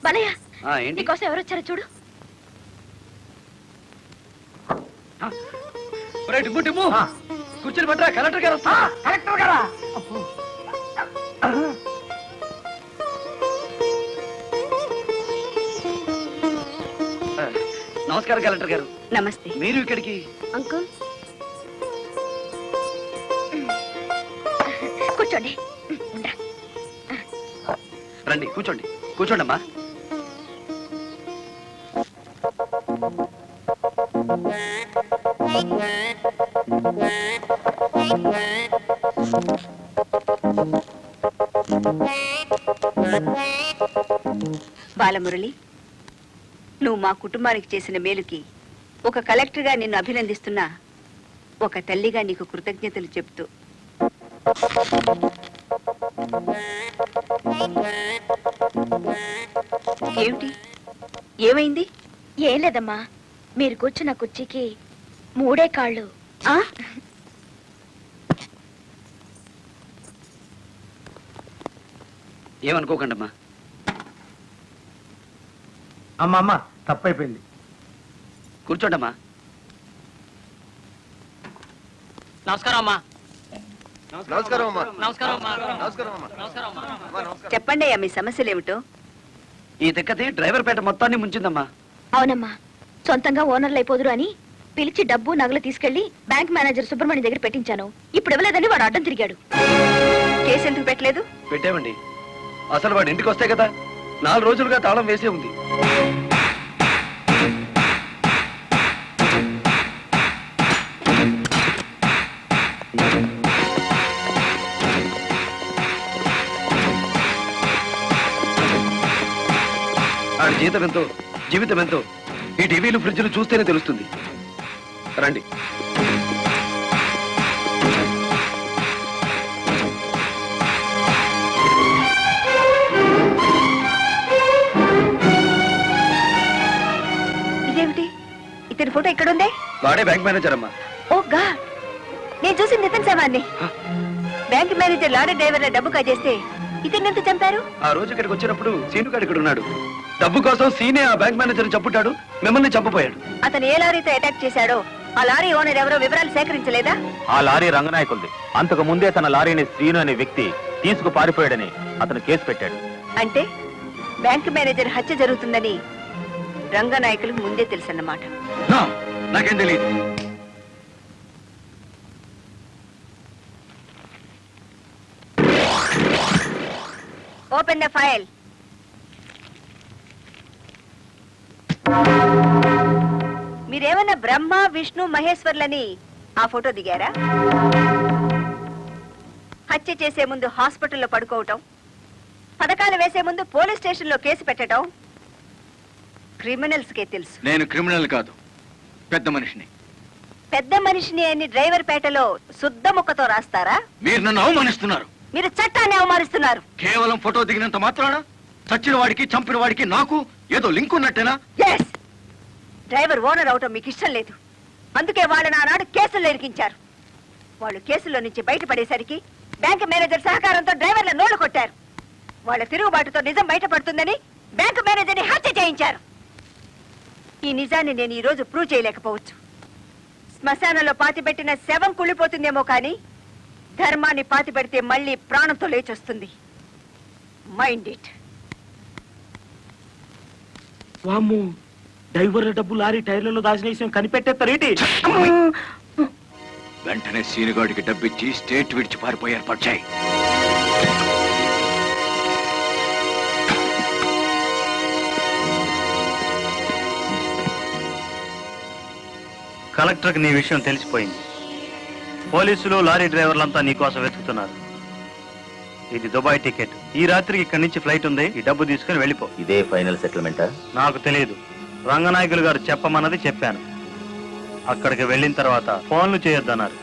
బాలయ్య ఏంటి నీకోసం ఎవరు వచ్చారో చూడు. టిమ్ము టిమ్ము కూర్చొని పట్టరా, కలెక్టర్ గారు వస్తా. కలెక్టర్ గారా? నమస్కారం కలెక్టర్ గారు. నమస్తే. మీరు ఇక్కడికి? అంకుల్ కూర్చోండి. రండి కూర్చోండి. కూర్చోండి అమ్మా. బాలమురళి, నువ్వు మా కుటుంబానికి చేసిన మేలుకి ఒక కలెక్టర్గా నిన్ను అభినందిస్తున్నా, ఒక తల్లిగా నీకు కృతజ్ఞతలు చెప్తూ. ఏమిటి, ఏమైంది? ఏం లేదమ్మా, మీరు కూర్చున్న కుర్చీకి 3 కాళ్ళు. ఏమనుకోకండి అమ్మా. అమ్మా తప్పైపోయింది. కూర్చోండి అమ్మా. నమస్కారం అమ్మా. చెప్పండి అయ్యా, మీ సమస్యలు ఏమిటో. ఈ తిక్కది డ్రైవర్ పేట మొత్తాన్ని ముంచిందమ్మా. అవునమ్మా, సొంతంగా ఓనర్లు అయిపోదురు అని పిలిచి డబ్బు నగలు తీసుకెళ్లి బ్యాంక్ మేనేజర్ సుబ్రహ్మణ్యం దగ్గర పెట్టించాను. ఇప్పుడు ఇవ్వలేదని వాడు అడ్డం తిరిగాడు. కేసు ఎందుకు పెట్టలేదు? పెట్టామండి. అసలు వాడు ఇంటికి వస్తే కదా 4 రోజులుగా తాళం వేసే ఉంది. ఆడి జీతం ఎంతో, జీవితం ఎంతో ఈ టీవీలు ఫ్రిడ్జ్లు చూస్తేనే తెలుస్తుంది. రండి. ఇదేమిటి, ఇతని ఫోటో ఎక్కడుందే? వాడే బ్యాంక్ మేనేజర్ అమ్మా. ఓ గాడ్, నేను చూసి నితిన్ సేవాన్ని. బ్యాంక్ మేనేజర్ లారీ డ్రైవర్ల డబ్బు కాజేస్తే ఇతన్ని ఎంత చంపారు? ఆ రోజు ఇక్కడికి వచ్చినప్పుడు సీను గారు ఇక్కడ ఉన్నాడు. డబ్బు కోసం సీనే ఆ బ్యాంక్ మేనేజర్ చంపుతాడు, మిమ్మల్ని చంపపోయాడు. అతను ఏ లారీతో అటాక్ చేశాడో ఆ లారీ ఓనర్ ఎవరో వివరాలు సేకరించలేదా? ఆ లారీ రంగనాయకుల్ది. అంతకు ముందే తన లారీని శ్రీను అనే వ్యక్తి తీసుకు పారిపోయాడని అతను కేసు పెట్టాడు. అంటే బ్యాంక్ మేనేజర్ హత్య జరుగుతుందని రంగనాయకులకు ముందే తెలుసన్నమాట. నాకేం తెలియదు. Open the file. మీరేమన్నా బ్రహ్మ విష్ణు మహేశ్వర్లని ఆ ఫోటో దిగారా? హత్య చేసే ముందు హాస్పిటల్లో పడుకోవటం, పథకాలు వేసే ముందు పోలీస్ స్టేషన్లో కేసు పెట్టడం క్రిమినల్స్ కే తెలుసు. నేను క్రిమినల్ కాదు, పెద్ద మనిషిని. పెద్ద మనిషిని అని డ్రైవర్ పేటలో శుద్ధ ముక్కతో రాస్తారా? మీరు నన్ను అవమానిస్తున్నారు. మీరు చట్టాన్ని అవమానిస్తున్నారు. కేవలం ఫోటో దిగినంత మాత్రాన చచ్చిన వాడికి చంపిన వాడికి నాకు ఏదో లింక్ ఉన్నట్టేనా? ఎస్, డ్రైవర్ ఓనర్ అవటం మీకు ఇష్టం లేదు. అందుకే వాళ్ళని ఆనాడు కేసుల్లో ఇరికించారు. వాళ్ళు కేసుల్లో నుంచి బయటపడేసరికి బ్యాంక్ మేనేజర్ సహకారంతో డ్రైవర్ల నోళ్లు కొట్టారు. వాళ్ళ తిరుగుబాటుతో నిజం బయటపడుతుందని బ్యాంక్ మేనేజర్ని హత్య చేయించారు. ఈ నిజాన్ని నేను ఈ రోజు ప్రూవ్ చేయలేకపోవచ్చు. శ్మశానంలో పాతిపెట్టిన శవం కుళ్ళిపోతుందేమో కానీ ధర్మాన్ని పాతిపెడితే మళ్ళీ ప్రాణంతో లేచొస్తుంది. Mind it. వామ్మో, డ్రైవర్ల డబ్బు లారీ టైర్లలో దాచిన విషయం కనిపెట్టేస్తారేంటి? వెంటనే సీనుగాడికి డబ్బిచ్చి స్టేట్ విడిచి పారిపోయి ఏర్పాటు చేయి. కలెక్టర్కి నీ విషయం తెలిసిపోయింది. పోలీసులు లారీ డ్రైవర్లంతా నీకోసం వెతుకుతున్నారు. ఇది దుబాయ్ టికెట్. ఈ రాత్రికి ఇక్కడి నుంచి ఫ్లైట్ ఉంది. ఈ డబ్బు తీసుకుని వెళ్ళిపో. ఇదే ఫైనల్ సెటిల్మెంటా? నాకు తెలియదు. రంగనాయకులు గారు చెప్పమన్నది చెప్పాను. అక్కడికి వెళ్ళిన తర్వాత ఫోన్లు చేయొద్దన్నారు.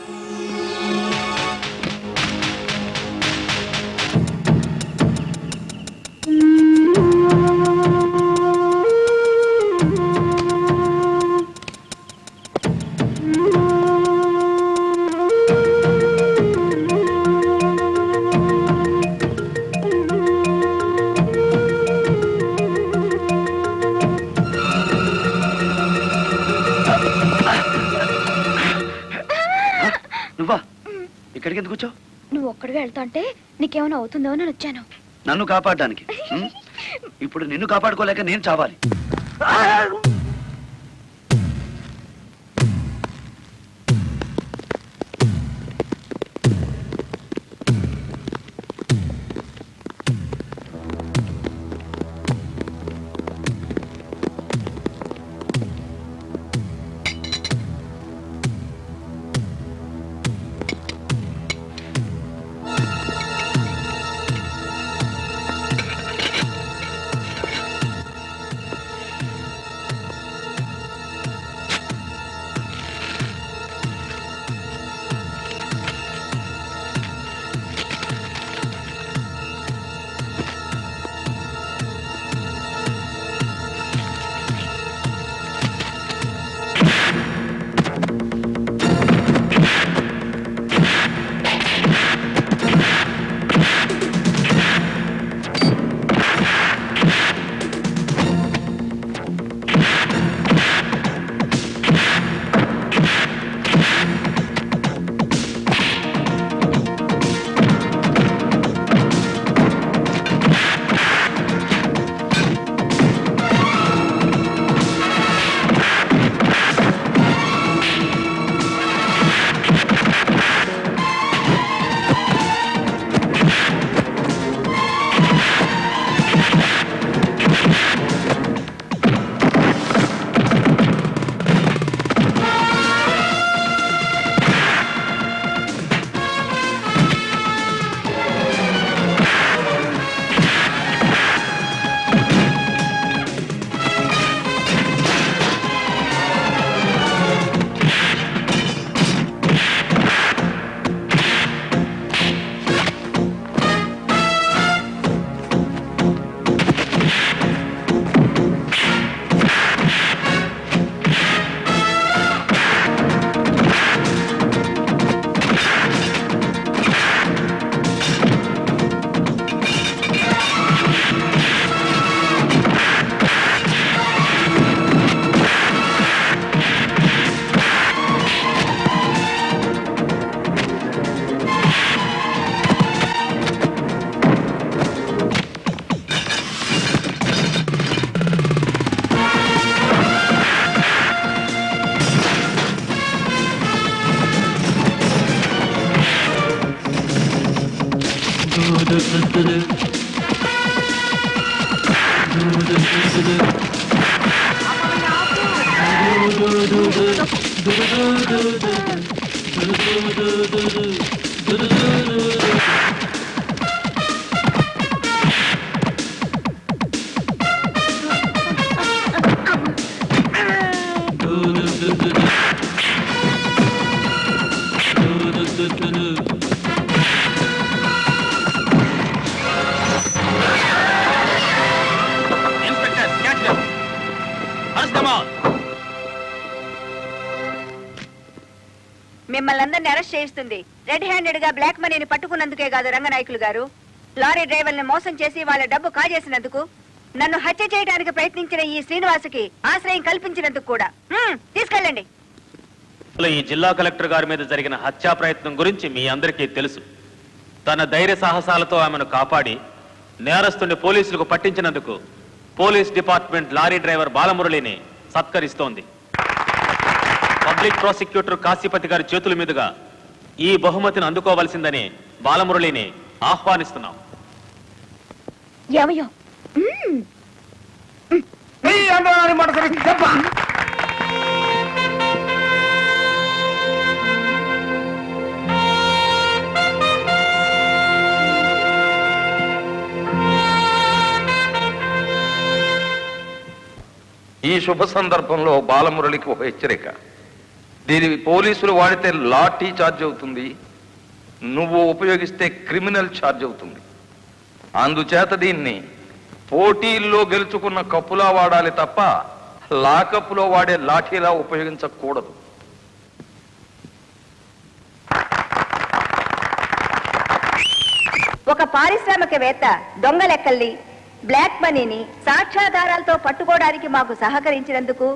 ఇక్కడికి ఎందుకు వచ్చావు? నువ్వు ఒక్కడిగా వెళ్తా అంటే నీకేమైనా అవుతుందో అని వచ్చాను. నన్ను కాపాడడానికి. ఇప్పుడు నిన్ను కాపాడుకోలేక నేను చావాలి. మిమ్మల్ని అందరినీ అరెస్ట్ చేయిస్తుంది. రెడ్ హ్యాండెడ్ గా బ్లాక్ మనీని పట్టుకున్నందుకే కాదు రంగనాయకులు గారు, లారీ డ్రైవర్ని మోసం చేసి వాళ్ళ డబ్బు కాజేసినందుకు, నన్ను హత్య చేయడానికి ప్రయత్నించిన ఈ శ్రీనివాసుకి ఆశ్రయం కల్పించినందుకు కూడా. తీసుకెళ్ళండి. ఈ జిల్లా కలెక్టర్ గారి మీద జరిగిన హత్యా ప్రయత్నం గురించి మీ అందరికీ తెలుసు. తన ధైర్య సాహసాలతో ఆమెను కాపాడి నేరస్తుని పోలీసులకు పట్టించినందుకు పోలీస్ డిపార్ట్మెంట్ లారీ డ్రైవర్ బాలమురళిని సత్కరిస్తోంది. పబ్లిక్ ప్రాసిక్యూటర్ కాశీపతి గారి చేతుల మీదుగా ఈ బహుమతిని అందుకోవలసిందని బాలమురళిని ఆహ్వానిస్తున్నాం. ఏమయ్యో ఈ శుభ సందర్భంలో బాలమురళికి ఒక హెచ్చరిక. దీని పోలీసులు వాడితే లాఠీ ఛార్జ్ అవుతుంది, నువ్వు ఉపయోగిస్తే క్రిమినల్ ఛార్జ్ అవుతుంది. అందుచేత దీన్ని పోటీల్లో గెలుచుకున్న కప్పులా వాడాలి తప్ప లాకప్పులో వాడే లాఠీలా ఉపయోగించకూడదు. ఒక పారిశ్రామికవేత్త దొంగ లెక్కల్ని, బ్లాక్ మనీని సాక్ష్యాధారాలతో పట్టుకోవడానికి మాకు సహకరించినందుకు,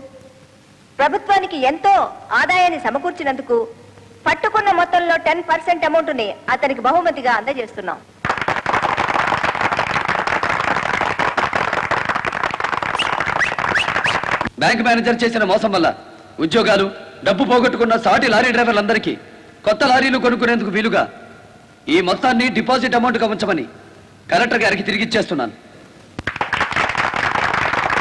ప్రభుత్వానికి ఎంతో ఆదాయాన్ని సమకూర్చినందుకు, పట్టుకున్న మొత్తంలో 10% అమౌంట్ ని అతనికి బహుమతిగా అందజేస్తున్నాం. బ్యాంక్ మేనేజర్ చేసిన మోసం వల్ల ఉద్యోగాలు, డబ్బు పోగొట్టుకున్న సాటి లారీ డ్రైవర్లందరికీ కొత్త లారీలు కొనుక్కునేందుకు వీలుగా ఈ మొత్తాన్ని డిపాజిట్ అమౌంట్గా ఉంచమని కలెక్టర్ గారికి తిరిగిచ్చేస్తున్నాను.